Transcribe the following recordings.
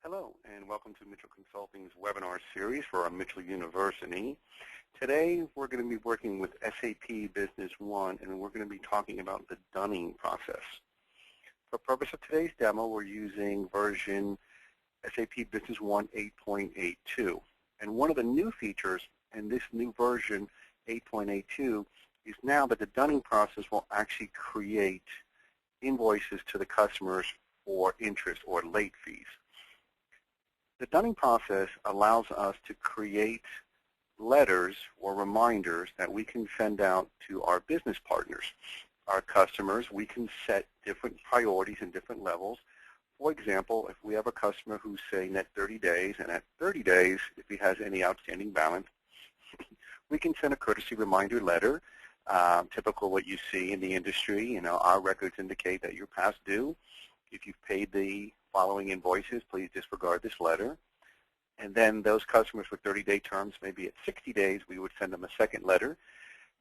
Hello, and welcome to Michell Consulting's webinar series for our Michell University. Today, we're going to be working with SAP Business One, and we're going to be talking about the dunning process. For the purpose of today's demo, we're using version SAP Business One 8.82. And one of the new features in this new version 8.82 is now that the dunning process will actually create invoices to the customers for interest or late fees. The dunning process allows us to create letters or reminders that we can send out to our business partners. Our customers, we can set different priorities and different levels. For example, if we have a customer who's saying at 30 days, and at 30 days, if he has any outstanding balance, we can send a courtesy reminder letter. Typical what you see in the industry, our records indicate that you're past due. If you've paid the following invoices, please disregard this letter. And then those customers with 30-day terms, maybe at 60 days, we would send them a second letter,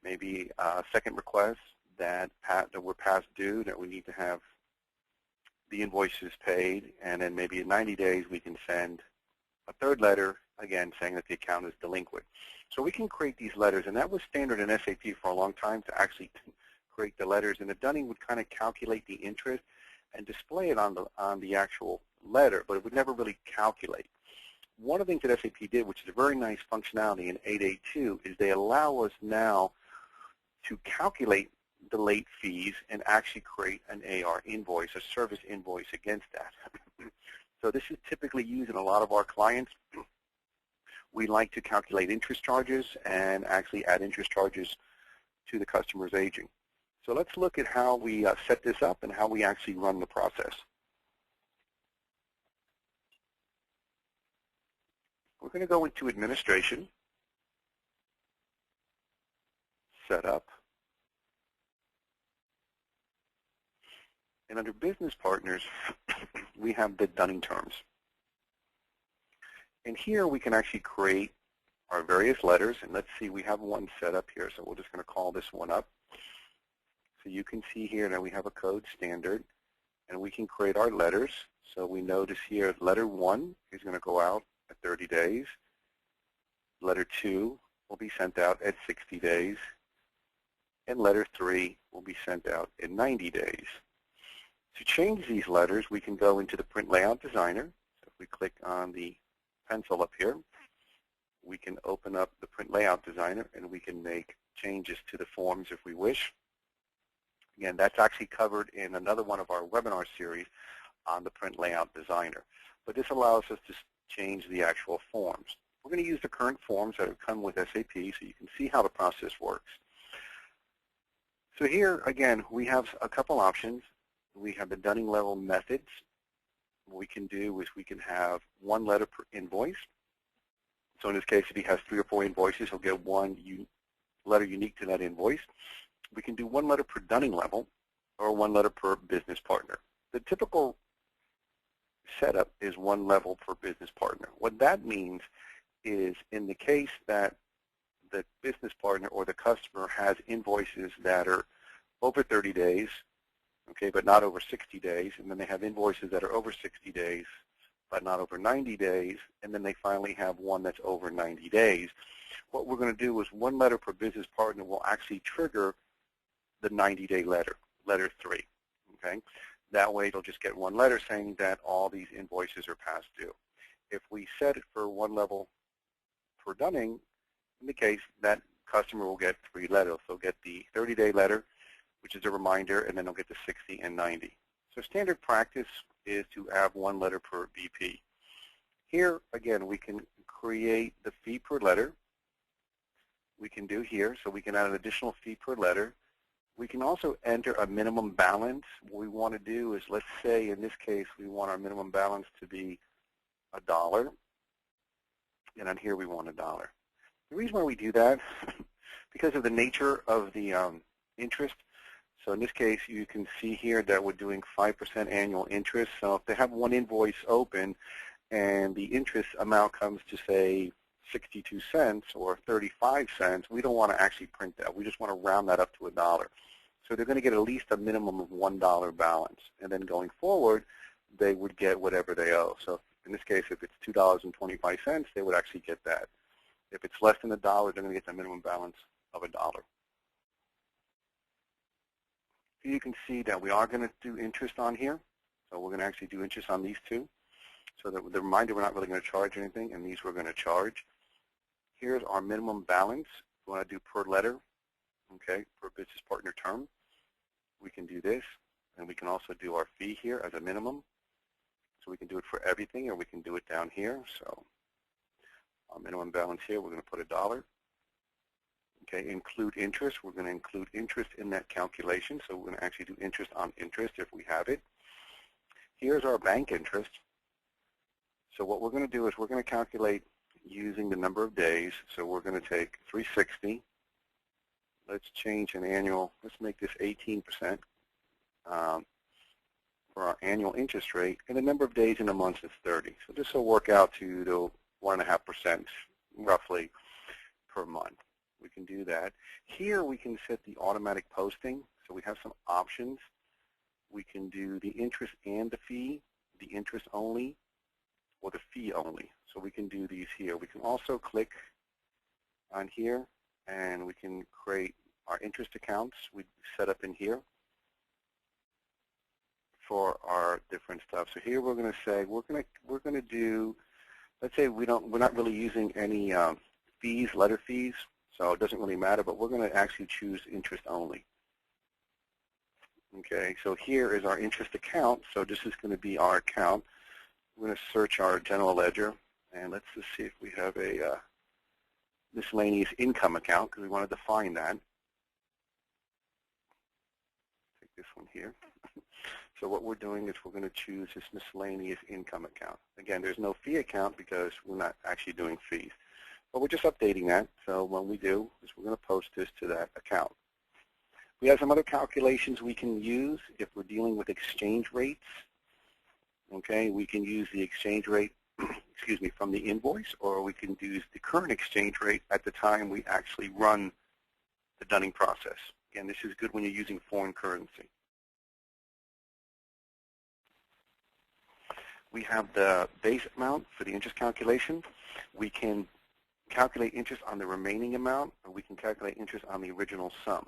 maybe a second request that we're past due, that we need to have the invoices paid. And then maybe at 90 days, we can send a third letter, again, saying that the account is delinquent. So we can create these letters, and that was standard in SAP for a long time to actually create the letters. And the dunning would kind of calculate the interest and display it on the actual letter, but it would never really calculate. One of the things that SAP did, which is a very nice functionality in 8.82, is they allow us now to calculate the late fees and actually create an AR invoice, a service invoice against that. So this is typically used in a lot of our clients. We like to calculate interest charges and actually add interest charges to the customer's aging. So let's look at how we set this up and how we actually run the process. We're going to go into Administration, Setup, and under Business Partners, we have the dunning terms. And here we can actually create our various letters, and let's see, we have one set up here, so we're just going to call this one up. So you can see here that we have a code standard, and we can create our letters. So we notice here letter 1 is going to go out at 30 days. Letter 2 will be sent out at 60 days. And letter 3 will be sent out in 90 days. To change these letters, we can go into the Print Layout Designer. So if we click on the pencil up here, we can open up the Print Layout Designer, and we can make changes to the forms if we wish. Again, that's actually covered in another one of our webinar series on the Print Layout Designer. But this allows us to change the actual forms. We're going to use the current forms that have come with SAP so you can see how the process works. So here, again, we have a couple options. We have the dunning level methods. What we can do is we can have one letter per invoice. So in this case, if he has 3 or 4 invoices, he'll get one letter unique to that invoice. We can do one letter per dunning level or one letter per business partner. The typical setup is one level per business partner. What that means is in the case that the business partner or the customer has invoices that are over 30 days, okay, but not over 60 days, and then they have invoices that are over 60 days, but not over 90 days, and then they finally have one that's over 90 days. What we're going to do is one letter per business partner will actually trigger the 90-day letter, letter 3, okay? That way, it'll just get one letter saying that all these invoices are past due. If we set it for one level per dunning, in the case, that customer will get 3 letters. They'll get the 30-day letter, which is a reminder, and then they'll get the 60 and 90. So standard practice is to have one letter per BP. Here, again, we can create the fee per letter. We can do here, so we can add an additional fee per letter. We can also enter a minimum balance. What we want to do is, let's say in this case, we want our minimum balance to be $1, and on here we want $1. The reason why we do that, because of the nature of the interest. So in this case, you can see here that we're doing 5% annual interest. So if they have one invoice open and the interest amount comes to, say, 62 cents or 35 cents, we don't want to actually print that. We just want to round that up to $1. So they're going to get at least a minimum of $1 balance. And then going forward, they would get whatever they owe. So In this case, if it's $2.25, they would actually get that. If it's less than $1, they're going to get the minimum balance of $1. You can see that we are going to do interest on here. So we're going to actually do interest on these two. So that the reminder, we're not really going to charge anything, and these we're going to charge. Here's our minimum balance. We want to do per letter, okay, per business partner term. We can do this, and we can also do our fee here as a minimum. So we can do it for everything, or we can do it down here. So our minimum balance here, we're going to put $1. Okay, include interest. We're going to include interest in that calculation. So we're going to actually do interest on interest if we have it. Here's our bank interest. So what we're going to do is we're going to calculate using the number of days. So we're going to take 360. Let's change an annual. Let's make this 18% for our annual interest rate. And the number of days in a month is 30. So this will work out to the 1.5% roughly per month. We can do that. Here we can set the automatic posting. So we have some options. We can do the interest and the fee, the interest only, or the fee only. So we can do these here. We can also click on here, and we can create our interest accounts. We set up in here for our different stuff. So here we're going to say we're going to do. Let's say we're not really using any fees, letter fees, so it doesn't really matter. But we're going to actually choose interest only. Okay, so here is our interest account. So this is going to be our account. We're going to search our general ledger, and let's just see if we have a miscellaneous income account, because we want to define that. Take this one here. So what we're doing is we're going to choose this miscellaneous income account. Again, there's no fee account because we're not actually doing fees. But we're just updating that. So what we do is we're going to post this to that account. We have some other calculations we can use if we're dealing with exchange rates. Okay, we can use the exchange rate, excuse me, from the invoice, or we can use the current exchange rate at the time we actually run the dunning process. Again, this is good when you're using foreign currency. We have the base amount for the interest calculation. We can calculate interest on the remaining amount, or we can calculate interest on the original sum.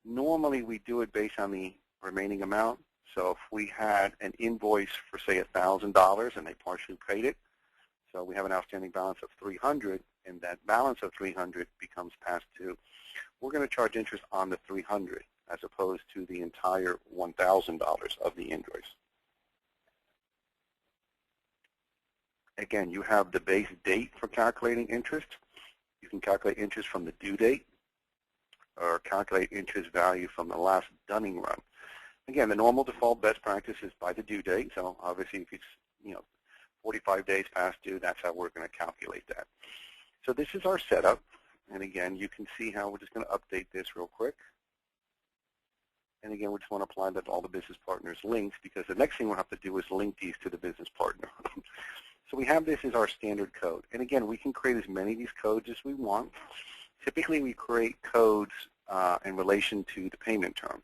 Normally, we do it based on the remaining amount. So if we had an invoice for, say, $1,000 and they partially paid it, so we have an outstanding balance of $300, and that balance of $300 becomes past due, we're going to charge interest on the $300 as opposed to the entire $1,000 of the invoice. Again, you have the base date for calculating interest. You can calculate interest from the due date, or calculate interest value from the last dunning run. Again, the normal default best practice is by the due date. So obviously, if it's 45 days past due, that's how we're going to calculate that. So this is our setup. And again, you can see how we're just going to update this real quick. And again, we just want to apply that to all the business partners' links, because the next thing we'll have to do is link these to the business partner. So we have this as our standard code. And again, we can create as many of these codes as we want. Typically, we create codes in relation to the payment terms.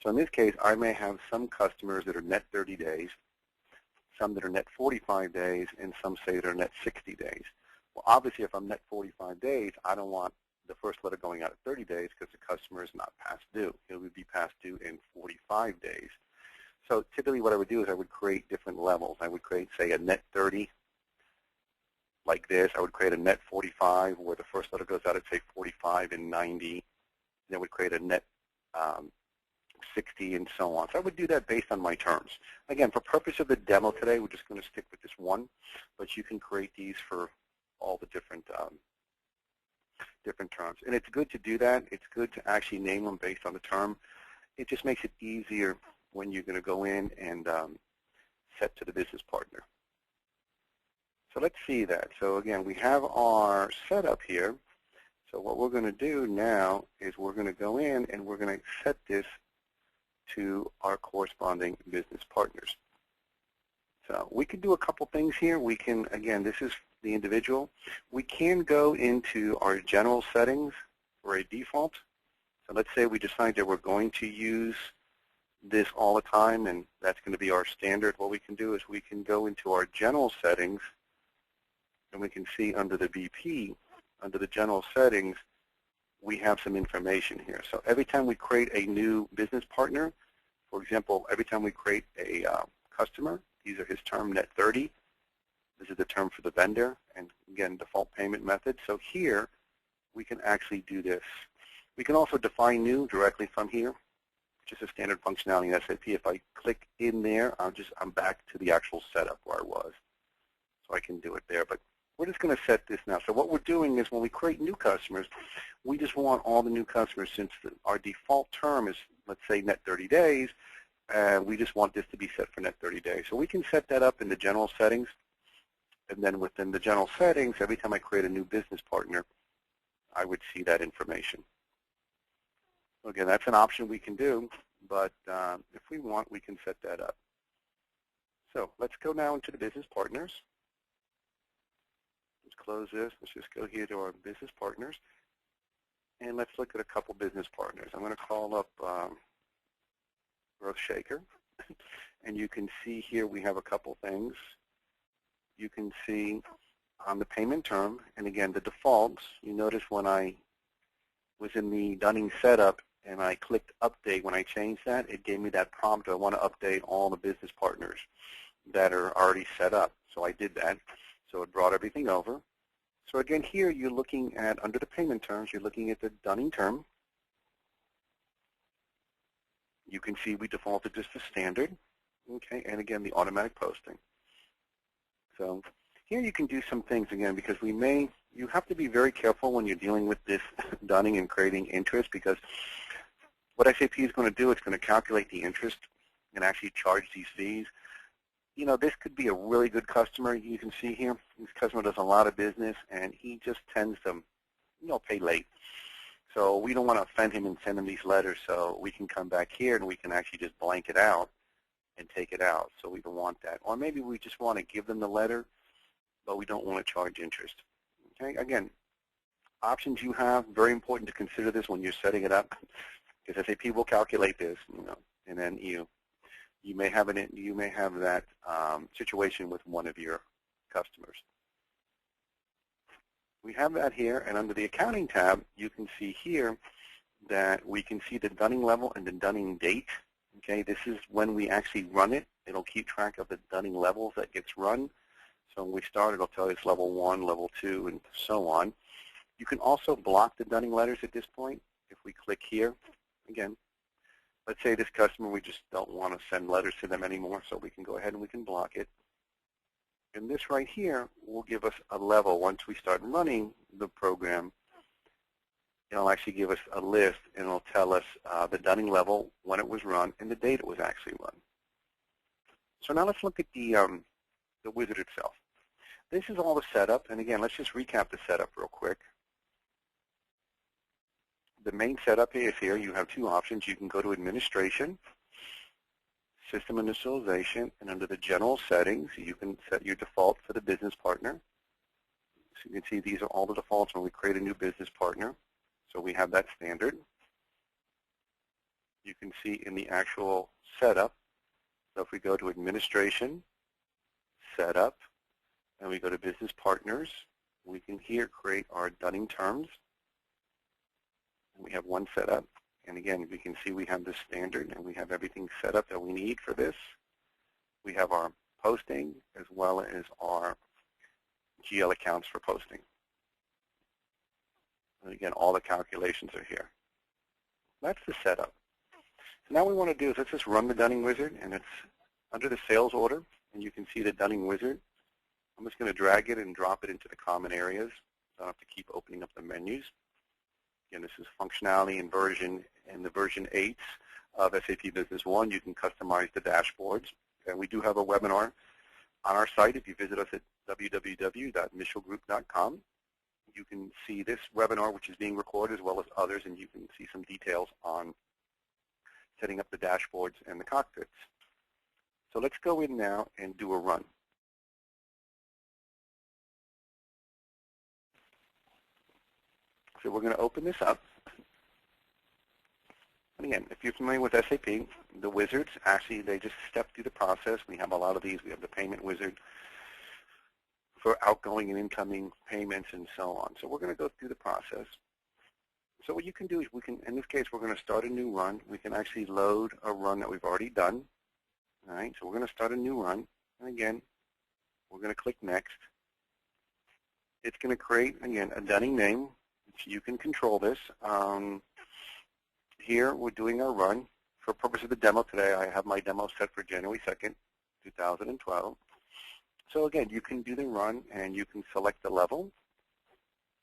So in this case, I may have some customers that are net 30 days, some that are net 45 days, and some say that are net 60 days. Well, obviously, if I'm net 45 days, I don't want the first letter going out at 30 days because the customer is not past due. It would be past due in 45 days. So typically what I would do is I would create different levels. I would create, say, a net 30 like this. I would create a net 45 where the first letter goes out at, say, 45 and 90. Then I would create a net 60 and so on. So I would do that based on my terms. Again, for purpose of the demo today, we're just going to stick with this one, but you can create these for all the different terms. And it's good to do that. It's good to actually name them based on the term. It just makes it easier when you're going to go in and set to the business partner. So let's see that. So again, we have our setup here. So what we're going to do now is we're going to go in and we're going to set this to our corresponding business partners. So we can do a couple things here. We can, again, this is the individual. We can go into our general settings for a default. So let's say we decide that we're going to use this all the time, and that's going to be our standard. What we can do is we can go into our general settings, and we can see under the BP, under the general settings, we have some information here. So every time we create a new business partner, for example, every time we create a customer, these are his term, net 30. This is the term for the vendor, and again, default payment method. So here, we can actually do this. We can also define new directly from here, which is a standard functionality in SAP. If I click in there, I'm back to the actual setup where I was. So I can do it there. But we're just going to set this now. So what we're doing is when we create new customers, we just want all the new customers, since our default term is, let's say, net 30 days, and we just want this to be set for net 30 days. So we can set that up in the general settings. And then within the general settings, every time I create a new business partner, I would see that information. Again, that's an option we can do, but if we want, we can set that up. So let's go now into the business partners. Let's close this. Let's just go here to our business partners. And let's look at a couple business partners. I'm going to call up Growth Shaker. And you can see here we have a couple things. You can see on the payment term, and again, the defaults, you notice when I was in the Dunning setup and I clicked update, when I changed that, it gave me that prompt. I want to update all the business partners that are already set up. So I did that. So it brought everything over. So again, here you're looking at, under the payment terms, you're looking at the Dunning term. You can see we defaulted just to standard. Okay, and again, the automatic posting. So here you can do some things again, because you have to be very careful when you're dealing with this Dunning and creating interest, because what SAP is going to do, it's going to calculate the interest and actually charge these fees. You know, this could be a really good customer. You can see here, this customer does a lot of business, and he just tends to, pay late. So we don't want to offend him and send him these letters, so we can come back here and we can actually just blank it out and take it out. So we don't want that. Or maybe we just want to give them the letter, but we don't want to charge interest. Okay, again, options you have, very important to consider this when you're setting it up, because SAP will calculate this, and then you may have that situation with one of your customers. We have that here, and under the accounting tab, you can see here that we can see the Dunning level and the Dunning date. Okay, this is when we actually run it. It'll keep track of the Dunning levels that gets run. So when we start, it'll tell you it's level 1, level 2, and so on. You can also block the Dunning letters at this point. If we click here, again, let's say this customer, we just don't want to send letters to them anymore, so we can go ahead and we can block it. And this right here will give us a level. Once we start running the program, it'll actually give us a list, and it'll tell us the Dunning level, when it was run, and the date it was actually run. So now let's look at the wizard itself. This is all the setup, and again, let's just recap the setup real quick. The main setup is here. You have two options. You can go to Administration, System Initialization, and under the General Settings, you can set your default for the business partner. So you can see these are all the defaults when we create a new business partner. So we have that standard. You can see in the actual setup, so if we go to Administration, Setup, and we go to Business Partners, we can here create our Dunning terms. And we have one set up. And again, we can see we have this standard, and we have everything set up that we need for this. We have our posting as well as our GL accounts for posting. And again, all the calculations are here. That's the setup. So now what we want to do is let's just run the Dunning wizard, and it's under the sales order, and you can see the Dunning wizard. I'm just going to drag it and drop it into the common areas. So I don't have to keep opening up the menus. Again, this is functionality and the version 8 of SAP Business One. You can customize the dashboards. And we do have a webinar on our site. If you visit us at www.michellgroup.com, you can see this webinar, which is being recorded, as well as others, and you can see some details on setting up the dashboards and the cockpits. So let's go in now and do a run. So we're going to open this up. And again, if you're familiar with SAP, the wizards, actually, they just step through the process. We have a lot of these. We have the payment wizard for outgoing and incoming payments and so on. So we're going to go through the process. So what you can do is we can, in this case, we're going to start a new run. We can actually load a run that we've already done. All right, so we're going to start a new run. And again, we're going to click Next. It's going to create, again, a dunning name. So you can control this. Here, we're doing our run. For purpose of the demo today, I have my demo set for January 2nd, 2012. So again, you can do the run, and you can select the level.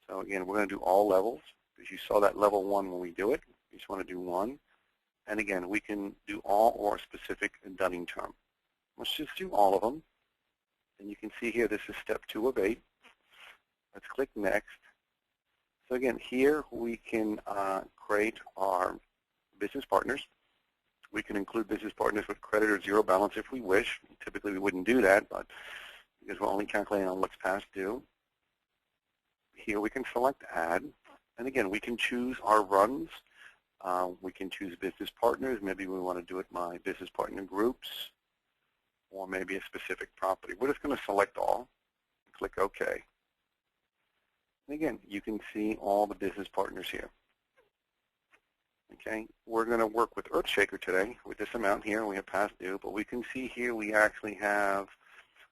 So again, we're going to do all levels, because you saw that level 1 when we do it. You just want to do 1. And again, we can do all or specific dunning term. Let's just do all of them. And you can see here, this is step 2 of 8. Let's click Next. So again, here we can create our business partners. We can include business partners with credit or zero balance if we wish. Typically, we wouldn't do that, but because we're only calculating on what's past due. Here we can select Add. And again, we can choose our runs. We can choose business partners. Maybe we want to do it by business partner groups, or maybe a specific property. We're just going to select all. Click OK. And again, you can see all the business partners here. Okay, we're going to work with Earthshaker today with this amount here. We have past due, but we can see here we actually have,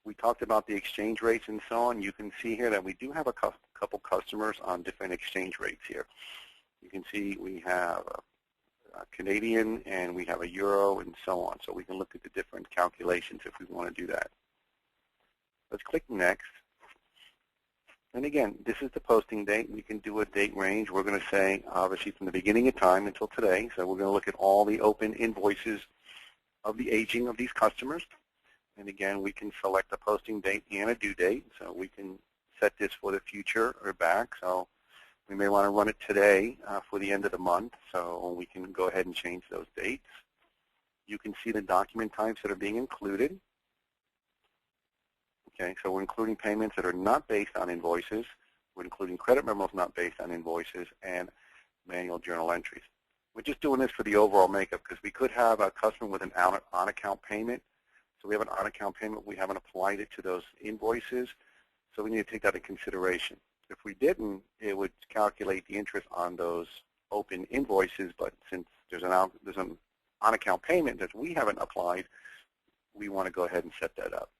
we talked about the exchange rates and so on. You can see here that we do have a couple customers on different exchange rates here. You can see we have a Canadian and we have a Euro and so on. So we can look at the different calculations if we want to do that. Let's click Next. And again, this is the posting date. We can do a date range. We're going to say, obviously, from the beginning of time until today. So we're going to look at all the open invoices of the aging of these customers. And again, we can select a posting date and a due date. So we can set this for the future or back. So we may want to run it today for the end of the month. So we can go ahead and change those dates. You can see the document types that are being included. Okay, so we're including payments that are not based on invoices. We're including credit memos not based on invoices and manual journal entries. We're just doing this for the overall makeup because we could have a customer with an on-account payment. So we have an on-account payment. We haven't applied it to those invoices. So we need to take that into consideration. If we didn't, it would calculate the interest on those open invoices. But since there's an on-account payment that we haven't applied, we want to go ahead and set that up.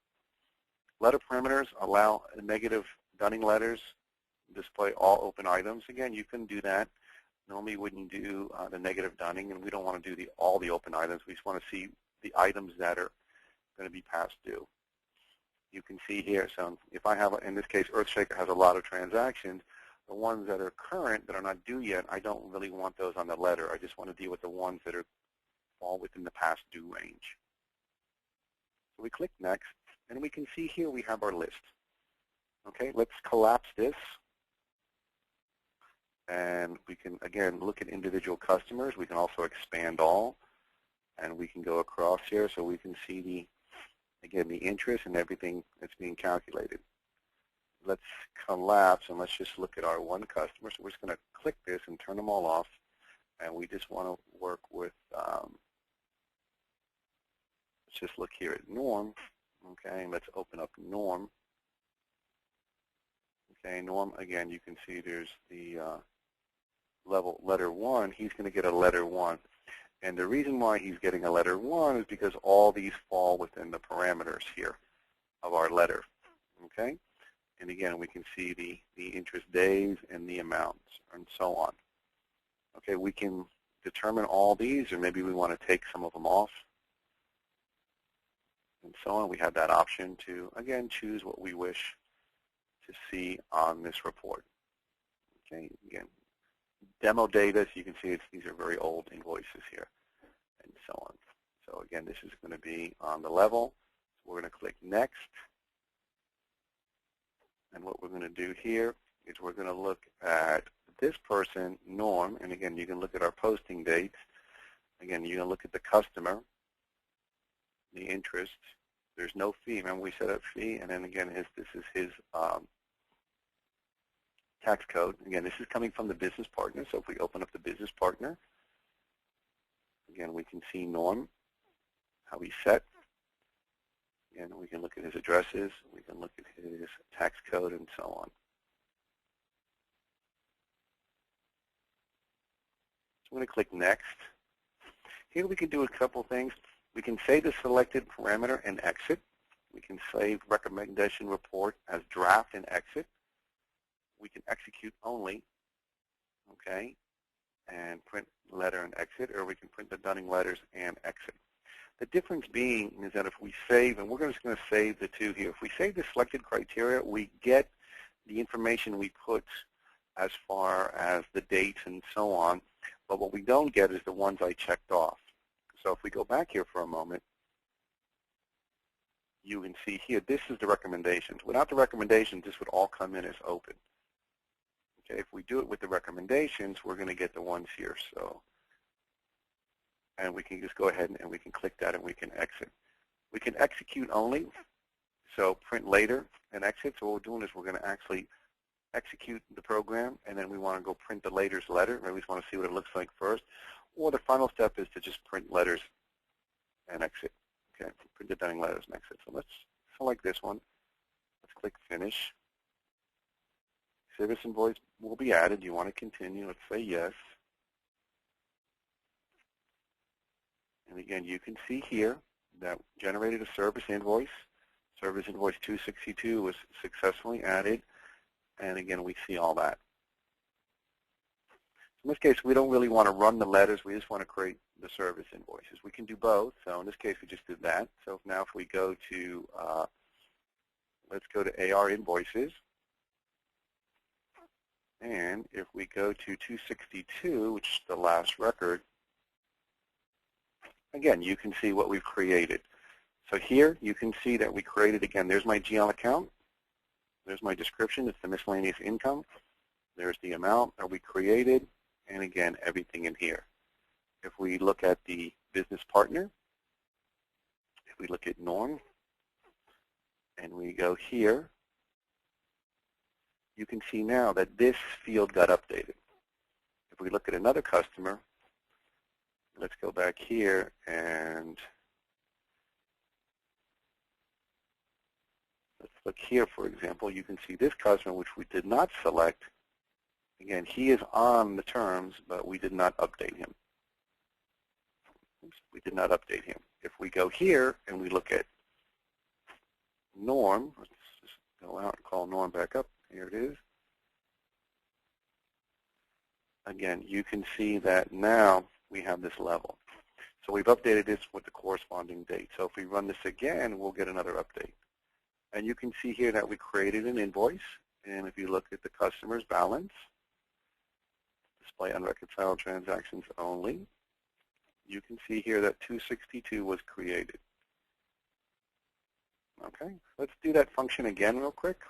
Letter parameters allow negative dunning letters, display all open items. Again, you can do that. Normally, you wouldn't do the negative dunning, and we don't want to do all the open items. We just want to see the items that are going to be past due. You can see here, so if I have, in this case, Earthshaker has a lot of transactions. The ones that are current, that are not due yet, I don't really want those on the letter. I just want to deal with the ones that fall within the past due range. So we click Next. And we can see here we have our list. Okay, let's collapse this. And we can, again, look at individual customers. We can also expand all. And we can go across here so we can see again, the interest and everything that's being calculated. Let's collapse and let's just look at our one customer. So we're just going to click this and turn them all off. And we just want to work with, let's just look here at Norm. Okay, let's open up Norm. Okay, Norm, again, you can see there's the letter 1. He's going to get a letter 1. And the reason why he's getting a letter 1 is because all these fall within the parameters here of our letter. Okay, and again, we can see the interest days and the amounts and so on. Okay, we can determine all these, or maybe we want to take some of them off. And so on. We have that option to, again, choose what we wish to see on this report. Okay, again, demo data, so you can see these are very old invoices here, and so on. So again, this is going to be on the level. So we're going to click Next. And what we're going to do here is we're going to look at this person, Norm, and again, you can look at our posting dates. Again, you're going to look at the customer, the interest. There's no fee. Remember, we set up fee, and then again, this is his tax code. Again, this is coming from the business partner. So if we open up the business partner, Again, we can see Norm, how he's set. And we can look at his addresses. We can look at his tax code and so on. So I'm going to click Next. Here we can do a couple things. We can save the selected parameter and exit. We can save recommendation report as draft and exit. We can execute only, okay, and print letter and exit, or we can print the dunning letters and exit. The difference being is that if we save, and we're just going to save the two here, if we save the selected criteria, we get the information we put as far as the dates and so on, but what we don't get is the ones I checked off. So if we go back here for a moment, you can see here, this is the recommendations. Without the recommendations, this would all come in as open. Okay, if we do it with the recommendations, we're going to get the ones here. So, and we can just go ahead and we can click that and we can exit. We can execute only, so print later and exit. So what we're doing is we're going to actually execute the program, and then we want to go print the later's letter. Maybe we just want to see what it looks like first. Or the final step is to just print letters and exit. Okay, print the dunning letters and exit. So let's select this one. Let's click Finish. Service invoice will be added. You want to continue. Let's say yes. And again, you can see here that generated a service invoice. Service invoice 262 was successfully added. And again, we see all that. In this case, we don't really want to run the letters. We just want to create the service invoices. We can do both. So in this case, we just did that. So now if we go to, let's go to AR invoices. And if we go to 262, which is the last record, again, you can see what we've created. So here, you can see that we created, again, there's my GL account. There's my description. It's the miscellaneous income. There's the amount that we created. And again, everything in here. If we look at the business partner, if we look at Norm, and we go here, you can see now that this field got updated. If we look at another customer, let's go back here and let's look here, for example. You can see this customer, which we did not select. Again, he is on the terms, but we did not update him. Oops, we did not update him. If we go here and we look at Norm, let's just go out and call Norm back up. Here it is. Again, you can see that now we have this level. So we've updated this with the corresponding date. So if we run this again, we'll get another update. And you can see here that we created an invoice. And if you look at the customer's balance, display unreconciled transactions only, you can see here that 262 was created. Okay, let's do that function again real quick.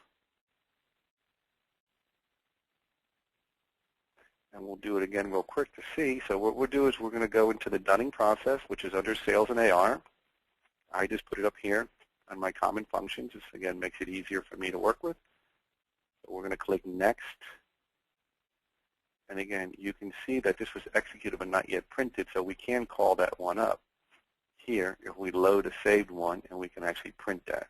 And we'll do it again real quick to see. So what we'll do is we're going to go into the dunning process, which is under sales and AR. I just put it up here on my common functions. This, again, makes it easier for me to work with. So we're going to click Next. And again, you can see that this was executed but not yet printed, so we can call that one up here if we load a saved one, and we can actually print that.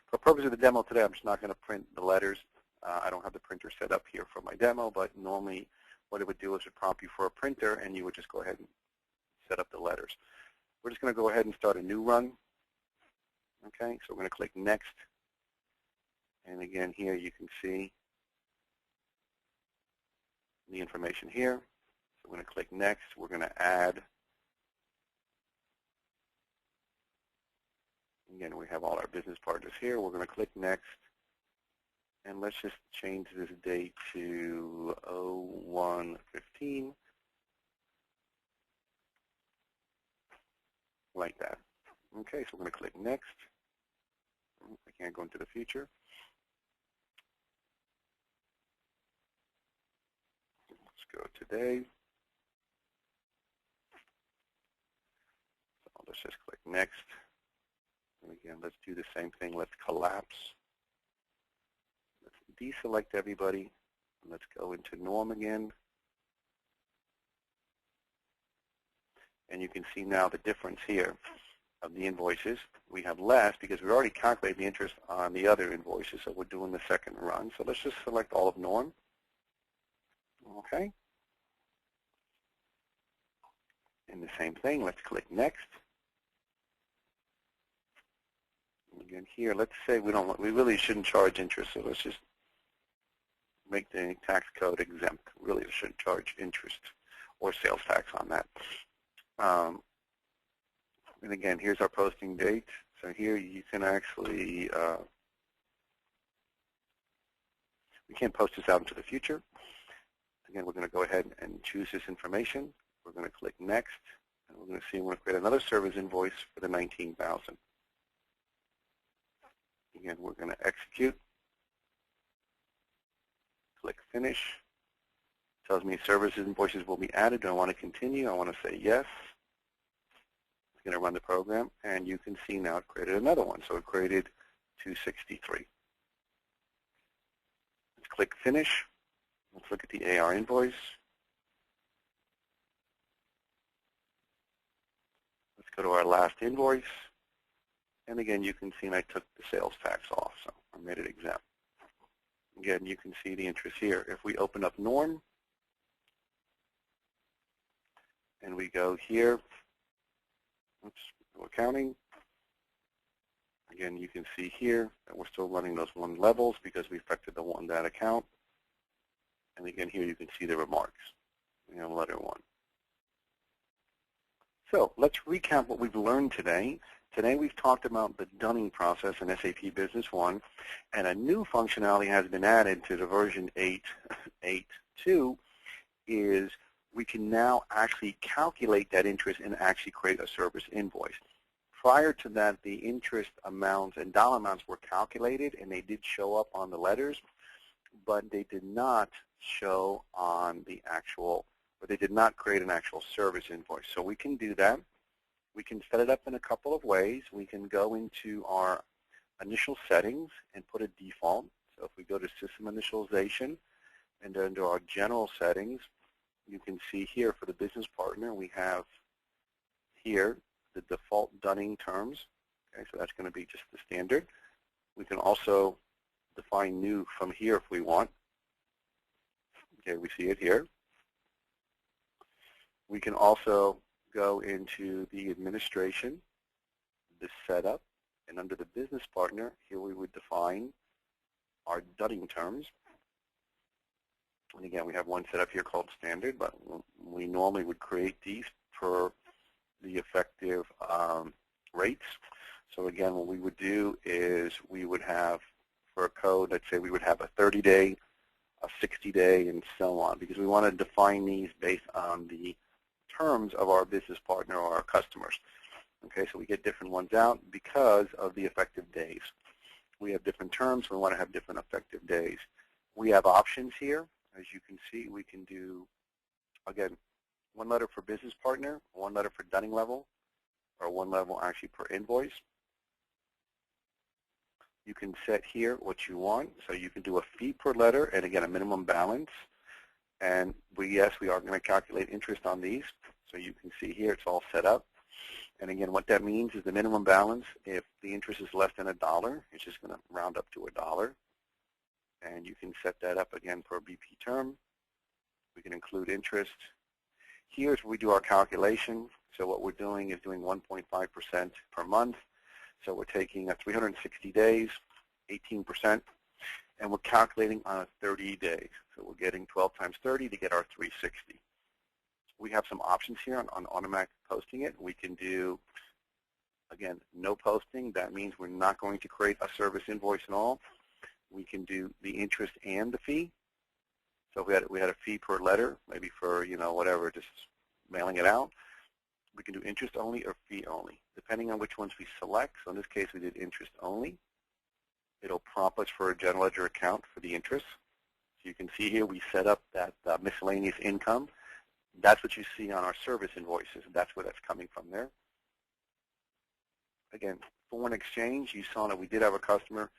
For the purpose of the demo today, I'm just not going to print the letters. I don't have the printer set up here for my demo, but normally what it would do is it would prompt you for a printer, and you would just go ahead and set up the letters. We're just going to go ahead and start a new run. Okay, so we're going to click Next. And again, here you can see the information here. So we're going to click Next. We're going to add. Again, we have all our business partners here. We're going to click Next. And let's just change this date to 01/15, like that. Okay, so we're going to click Next. I can't go into the future. Let's go today. So let's just click Next. And again, let's do the same thing. Let's collapse. Let's deselect everybody. Let's go into Norm again. And you can see now the difference here of the invoices. We have less because we already calculated the interest on the other invoices, so we're doing the second run. So let's just select all of norm. Okay. And the same thing, let's click next. Again here, let's say we really shouldn't charge interest, so let's just make the tax code exempt. Really shouldn't charge interest or sales tax on that. And again, here's our posting date. So here you can actually, we can't post this out into the future. Again, we're going to go ahead and choose this information. We're going to click next, and we're going to see we're going to create another service invoice for the $19,000. Again, we're going to execute. Click finish. Tells me services invoices will be added. Do I want to continue? I want to say yes. It's going to run the program, and you can see now it created another one. So it created 263. Let's click finish. Let's look at the AR invoice. Let's go to our last invoice. And again, you can see I took the sales tax off, so I made it exempt. Again, you can see the interest here. If we open up norm, and we go here, accounting. Again, you can see here that we're still running those one levels because we affected the one that account. And again, here you can see the remarks. We have letter 1. So let's recap what we've learned today. Today we've talked about the dunning process in SAP Business One, and a new functionality has been added to the version 8.8.2 is we can now actually calculate that interest and actually create a service invoice. Prior to that, the interest amounts and dollar amounts were calculated, and they did show up on the letters, but they did not show on the actual, or they did not create an actual service invoice. So we can do that. We can set it up in a couple of ways. We can go into our initial settings and put a default. So if we go to System Initialization and then to our General Settings, you can see here for the business partner, we have here the default dunning terms. Okay, so that's going to be just the standard. We can also define new from here if we want. Okay, we see it here. We can also go into the administration, the setup, and under the business partner, here we would define our dunning terms. And again, we have one set up here called standard, but we normally would create these per the effective rates. So again, what we would do is we would have, for a code, let's say we would have a 30-day, a 60-day, and so on, because we want to define these based on the terms of our business partner or our customers. Okay, so we get different ones out because of the effective days. We have different terms. We want to have different effective days. We have options here. As you can see, we can do, again, one letter for business partner, one letter for dunning level, or one level actually per invoice. You can set here what you want. So you can do a fee per letter and, again, a minimum balance. And yes, we are going to calculate interest on these. So you can see here it's all set up. And again, what that means is the minimum balance, if the interest is less than $1, it's just going to round up to $1. And you can set that up again per BP term. We can include interest. Here's where we do our calculation. So what we're doing is doing 1.5% per month. So we're taking 360 days, 18%, and we're calculating on a 30 days. So we're getting 12 times 30 to get our 360. We have some options here on automatic posting it. We can do, again, no posting. That means we're not going to create a service invoice at all. We can do the interest and the fee. So if we had a fee per letter, maybe for, whatever, just mailing it out. We can do interest only or fee only, depending on which ones we select. So in this case, we did interest only. It'll prompt us for a general ledger account for the interest. So you can see here we set up that miscellaneous income. That's what you see on our service invoices. That's where that's coming from there. Again, foreign exchange, you saw that we did have a customer,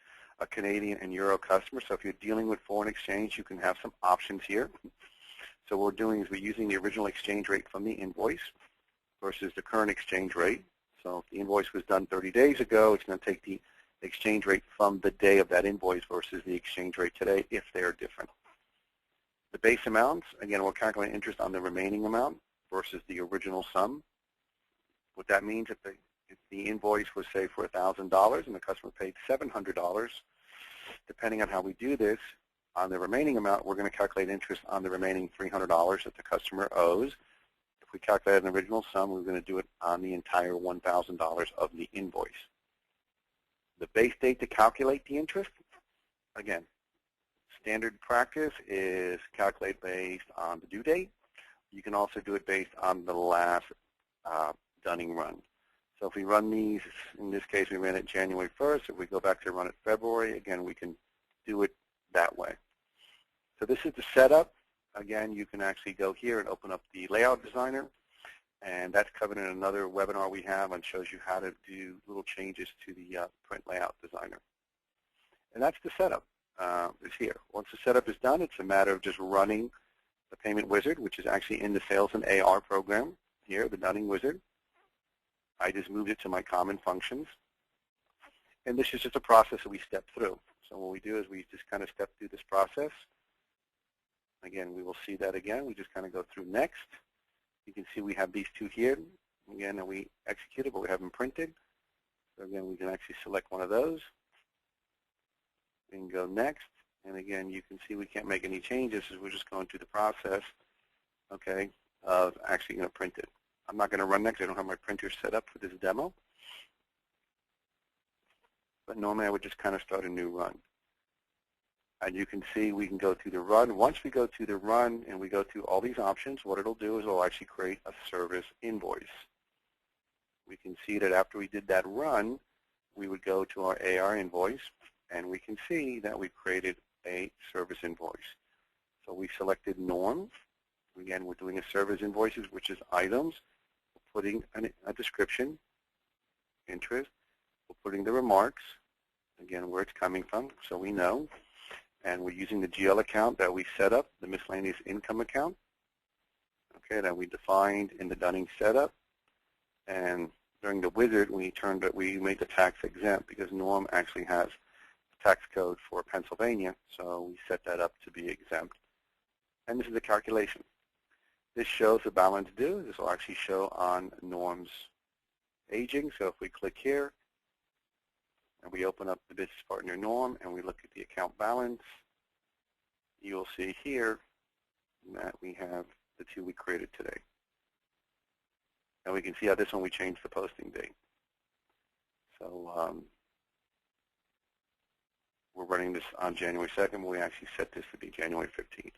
a Canadian and Euro customer. So if you're dealing with foreign exchange, you can have some options here. So what we're doing is we're using the original exchange rate from the invoice. versus the current exchange rate. So if the invoice was done 30 days ago, it's going to take the exchange rate from the day of that invoice versus the exchange rate today if they're different. The base amounts, again, we'll calculate interest on the remaining amount versus the original sum. What that means, if the invoice was, say, for $1,000 and the customer paid $700, depending on how we do this, on the remaining amount, we're going to calculate interest on the remaining $300 that the customer owes. If we calculate an original sum, we're going to do it on the entire $1,000 of the invoice. The base date to calculate the interest, again, standard practice is calculate based on the due date. You can also do it based on the last dunning run. So if we run these, in this case we ran it January 1st. If we go back to run it February, again, we can do it that way. So this is the setup. Again, you can actually go here and open up the layout designer, and that's covered in another webinar we have and shows you how to do little changes to the print layout designer. And that's the setup. Is here. Once the setup is done, it's a matter of just running the payment wizard, which is actually in the sales and AR program here, the dunning wizard. I just moved it to my common functions. And this is just a process that we step through. So what we do is we just kind of step through this process. Again, we will see that again. We just kind of go through next. You can see we have these two here. Again, and we execute it, but we have them printed. So again, we can actually select one of those. We can go next, and again, you can see we can't make any changes as we're just going through the process, okay, of actually going to print it. I'm not going to run next. I don't have my printer set up for this demo. But normally I would just kind of start a new run. And you can see we can go through the run. Once we go through the run and we go through all these options, what it'll do is it'll actually create a service invoice. We can see that after we did that run, we would go to our AR invoice, and we can see that we've created a service invoice. So we selected norm. Again, we're doing a service invoices, which is items. We're putting a description, interest. We're putting the remarks, again, where it's coming from, so we know. And we're using the GL account that we set up, the miscellaneous income account, okay, that we defined in the Dunning setup. And during the wizard, we made the tax exempt because norm actually has tax code for Pennsylvania, so we set that up to be exempt. And this is the calculation. This shows the balance due. This will actually show on norm's aging. So if we click here and we open up the business partner norm and we look at the account balance, you'll see here that we have the two we created today. And we can see how this one we changed the posting date. So we're running this on January 2nd, but we actually set this to be January 15th.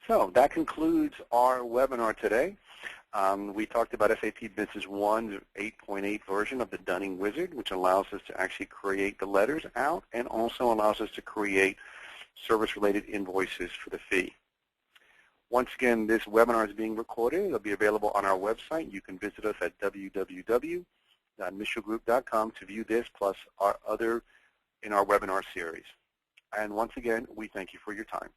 So that concludes our webinar today. We talked about SAP Business One 8.8 version of the Dunning Wizard, which allows us to actually create the letters out and also allows us to create service-related invoices for the fee. Once again, this webinar is being recorded. It'll be available on our website. You can visit us at www.michellgroup.com to view this plus our other in our webinar series. And once again, we thank you for your time.